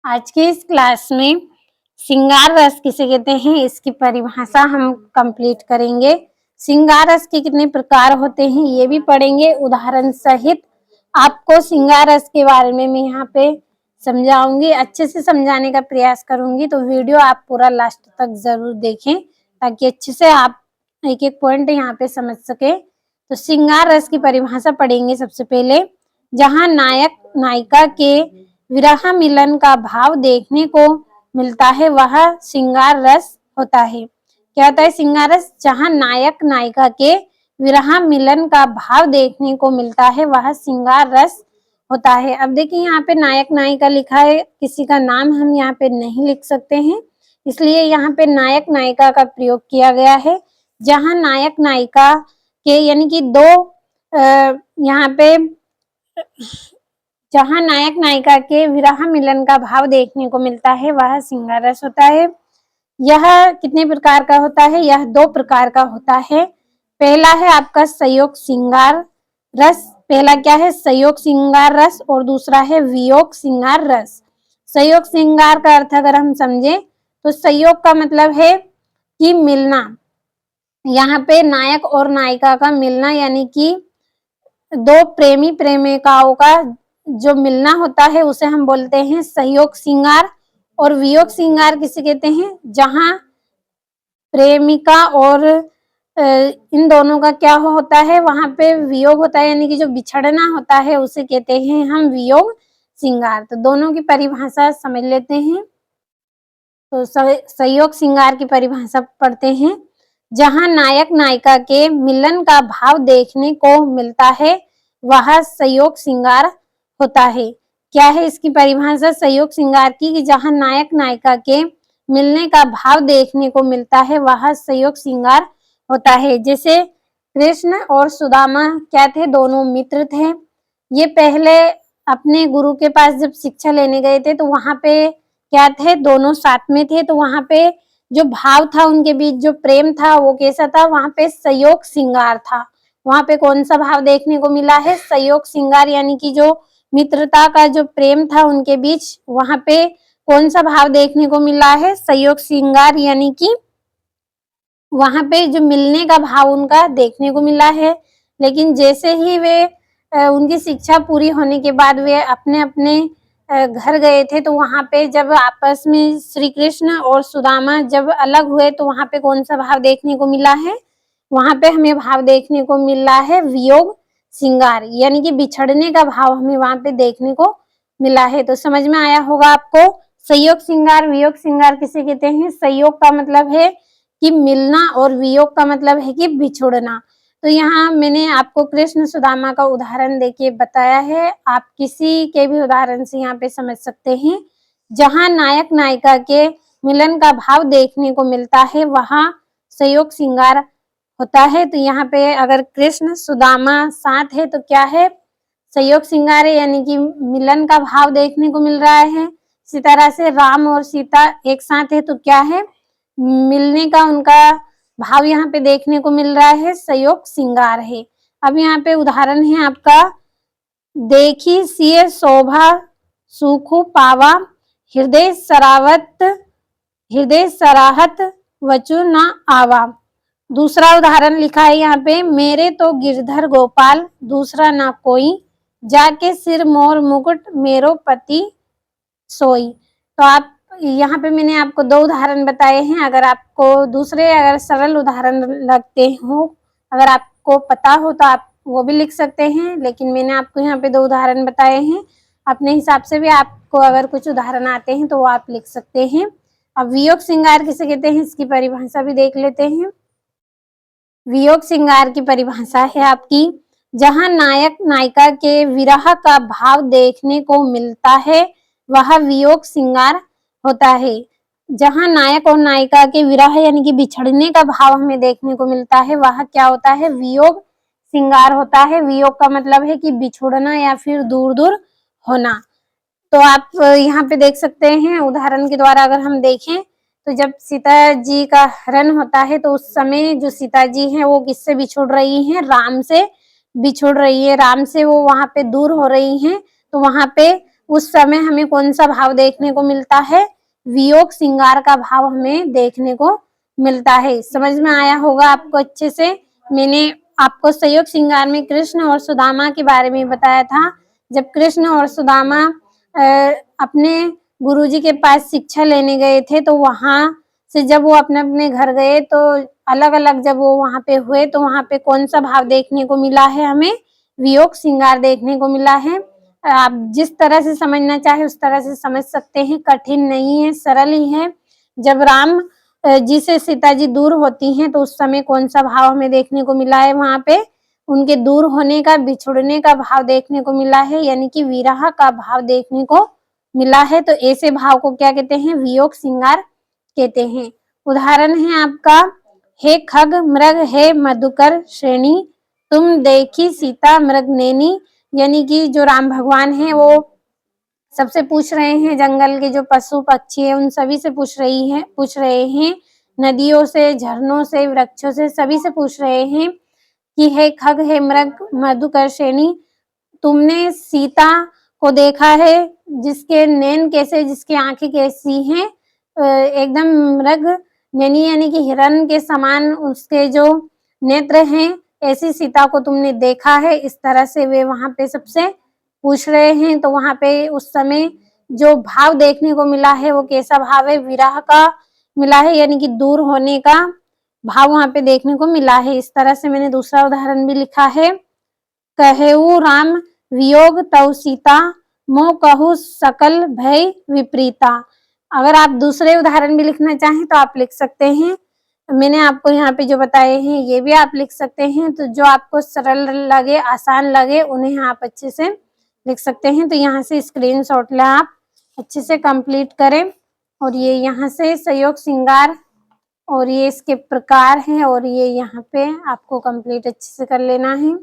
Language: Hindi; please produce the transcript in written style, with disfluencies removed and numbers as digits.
आज की इस क्लास में श्रृंगार रस किसे कहते हैं इसकी परिभाषा हम कंप्लीट करेंगे। श्रृंगार रस के कितने प्रकार होते हैं ये भी पढ़ेंगे उदाहरण सहित। आपको श्रृंगार रस के बारे में मैं यहाँ पे समझाऊंगी, अच्छे से समझाने का प्रयास करूंगी, तो वीडियो आप पूरा लास्ट तक जरूर देखें ताकि अच्छे से आप एक एक पॉइंट यहाँ पे समझ सके। तो श्रृंगार रस की परिभाषा पढ़ेंगे सबसे पहले। जहाँ नायक नायिका के विरह मिलन का भाव देखने को मिलता है वह श्रृंगार रस होता है। क्या होता है श्रृंगार रस? जहाँ नायक नायिका के विरह मिलन का भाव देखने को मिलता है वह श्रृंगार रस होता है। अब देखिए यहाँ पे नायक नायिका लिखा है, किसी का नाम हम यहाँ पे नहीं लिख सकते हैं, इसलिए यहाँ पे नायक नायिका का प्रयोग किया गया है। जहाँ नायक नायिका के यानी कि दो यहाँ पे जहाँ नायक नायिका के विरह मिलन का भाव देखने को मिलता है वह श्रृंगार रस होता है। यह कितने प्रकार का होता है? यह दो प्रकार का होता है। पहला है आपका संयोग श्रृंगार रस। पहला क्या है? संयोग श्रृंगार रस। और दूसरा है वियोग श्रृंगार रस। संयोग श्रृंगार का अर्थ अगर हम समझे तो संयोग का मतलब है कि मिलना, यहाँ पे नायक और नायिका का मिलना, यानी कि दो प्रेमी प्रेमिकाओं का जो मिलना होता है उसे हम बोलते हैं संयोग श्रृंगार। और वियोग श्रृंगार किसे कहते हैं? जहां प्रेमिका और इन दोनों का क्या होता है, वहां पे वियोग होता है, यानी कि जो बिछड़ना होता है उसे कहते हैं हम वियोग श्रृंगार। तो दोनों की परिभाषा समझ लेते हैं। तो संयोग श्रृंगार की परिभाषा पढ़ते हैं। जहां नायक नायिका के मिलन का भाव देखने को मिलता है वह संयोग श्रृंगार होता है। क्या है इसकी परिभाषा संयोग श्रृंगार की? कि जहां नायक नायिका के मिलने का भाव देखने को मिलता है वह संयोग श्रृंगार होता है। जैसे कृष्ण और सुदामा क्या थे? दोनों मित्र थे। ये पहले अपने गुरु के पास जब शिक्षा लेने गए थे तो वहां पे क्या थे? दोनों साथ में थे। तो वहां पे जो भाव था उनके बीच, जो प्रेम था वो कैसा था? वहां पे संयोग श्रृंगार था। वहां पे कौन सा भाव देखने को मिला है? संयोग श्रृंगार, यानी कि जो मित्रता का जो प्रेम था उनके बीच, वहां पे कौन सा भाव देखने को मिला है? संयोग श्रृंगार, यानी कि वहां पे जो मिलने का भाव उनका देखने को मिला है। लेकिन जैसे ही वे उनकी शिक्षा पूरी होने के बाद वे अपने अपने घर गए थे तो वहां पे जब आपस में श्री कृष्ण और सुदामा जब अलग हुए तो वहां पे कौन सा भाव देखने को मिला है? वहां पे हमें भाव देखने को मिला है वियोग श्रृंगार, यानी कि बिछड़ने का भाव हमें वहां पे देखने को मिला है। तो समझ में आया होगा आपको। संयोग श्रृंगार वियोग श्रृंगार किसे कहते हैं? संयोग का मतलब है कि मिलना और वियोग का मतलब है कि बिछुड़ना। तो यहाँ मैंने आपको कृष्ण सुदामा का उदाहरण देके बताया है, आप किसी के भी उदाहरण से यहाँ पे समझ सकते हैं। जहाँ नायक नायिका के मिलन का भाव देखने को मिलता है वहां संयोग श्रृंगार होता है। तो यहाँ पे अगर कृष्ण सुदामा साथ है तो क्या है? संयोग श्रृंगार है, यानी कि मिलन का भाव देखने को मिल रहा है। इसी तरह से राम और सीता एक साथ है तो क्या है? मिलने का उनका भाव यहाँ पे देखने को मिल रहा है, संयोग श्रृंगार है। अब यहाँ पे उदाहरण है आपका, देखी सिय शोभा सुखु पावा हृदय सराहत वचु न आवा। दूसरा उदाहरण लिखा है यहाँ पे, मेरे तो गिरधर गोपाल दूसरा ना कोई, जाके सिर मोर मुकुट मेरो पति सोई। तो आप यहाँ पे मैंने आपको दो उदाहरण बताए हैं। अगर आपको दूसरे अगर सरल उदाहरण लगते हो, अगर आपको पता हो तो आप वो भी लिख सकते हैं, लेकिन मैंने आपको यहाँ पे दो उदाहरण बताए हैं। अपने हिसाब से भी आपको अगर कुछ उदाहरण आते हैं तो वो आप लिख सकते हैं। अब वियोग श्रृंगार किसे कहते हैं इसकी परिभाषा भी देख लेते हैं। वियोग श्रृंगार की परिभाषा है आपकी, जहां नायक नायिका के विरह का भाव देखने को मिलता है वह वियोग श्रृंगार होता है। जहां नायक और नायिका के विरह यानी कि बिछड़ने का भाव हमें देखने को मिलता है वह क्या होता है? वियोग श्रृंगार होता है। वियोग का मतलब है कि बिछुड़ना या फिर दूर दूर होना। तो आप यहाँ पे देख सकते हैं उदाहरण के द्वारा अगर हम देखें तो जब सीता जी का हरण होता है तो उस समय जो सीता जी हैं वो किससे बिछुड़ रही हैं? राम से बिछुड़ रही है। राम से वो वहां पे दूर हो रही हैं। तो वहां पे उस समय हमें कौन सा भाव देखने को मिलता है? वियोग श्रृंगार का भाव हमें देखने को मिलता है। समझ में आया होगा आपको अच्छे से। मैंने आपको संयोग श्रृंगार में कृष्ण और सुदामा के बारे में बताया था। जब कृष्ण और सुदामा अपने गुरुजी के पास शिक्षा लेने गए थे, तो वहां से जब वो अपने अपने घर गए तो अलग अलग जब वो वहां पे हुए तो वहां पे कौन सा भाव देखने को मिला है? हमें वियोग श्रृंगार देखने को मिला है। आप जिस तरह से समझना चाहे उस तरह से समझ सकते हैं, कठिन नहीं है, सरल ही है। जब राम जी से सीता जी दूर होती हैं तो उस समय कौन सा भाव हमें देखने को मिला है? वहां पे उनके दूर होने का, बिछुड़ने का भाव देखने को मिला है, यानी कि विरह का भाव देखने को मिला है। तो ऐसे भाव को क्या कहते हैं? वियोग श्रृंगार कहते हैं। उदाहरण है आपका, हे खग मृग हे मधुकर श्रेणी, तुम देखी सीता मृग नैनी, यानी कि जो राम भगवान है वो सबसे पूछ रहे हैं, जंगल के जो पशु पक्षी है उन सभी से पूछ रहे हैं, नदियों से, झरनों से, वृक्षों से, सभी से पूछ रहे हैं कि हे खग हे मृग मधुकर श्रेणी, तुमने सीता को देखा है जिसके नैन कैसे, जिसकी आंखें कैसी हैं, एकदम मृग नैनी यानी कि हिरण के समान उसके जो नेत्र हैं, ऐसी सीता को तुमने देखा है? इस तरह से वे वहां पे सबसे पूछ रहे हैं। तो वहां पे उस समय जो भाव देखने को मिला है वो कैसा भाव है? विरह का मिला है, यानी कि दूर होने का भाव वहां पे देखने को मिला है। इस तरह से मैंने दूसरा उदाहरण भी लिखा है, कहेऊ राम वियोग तव सीता, मोह कहू सकल भय विपरीता। अगर आप दूसरे उदाहरण भी लिखना चाहें तो आप लिख सकते हैं। मैंने आपको यहाँ पे जो बताए हैं ये भी आप लिख सकते हैं। तो जो आपको सरल लगे, आसान लगे, उन्हें आप अच्छे से लिख सकते हैं। तो यहाँ से स्क्रीनशॉट लें, आप अच्छे से कंप्लीट करें। और ये यहाँ से संयोग श्रृंगार और ये इसके प्रकार हैं और ये यहाँ पे आपको कंप्लीट अच्छे से कर लेना है।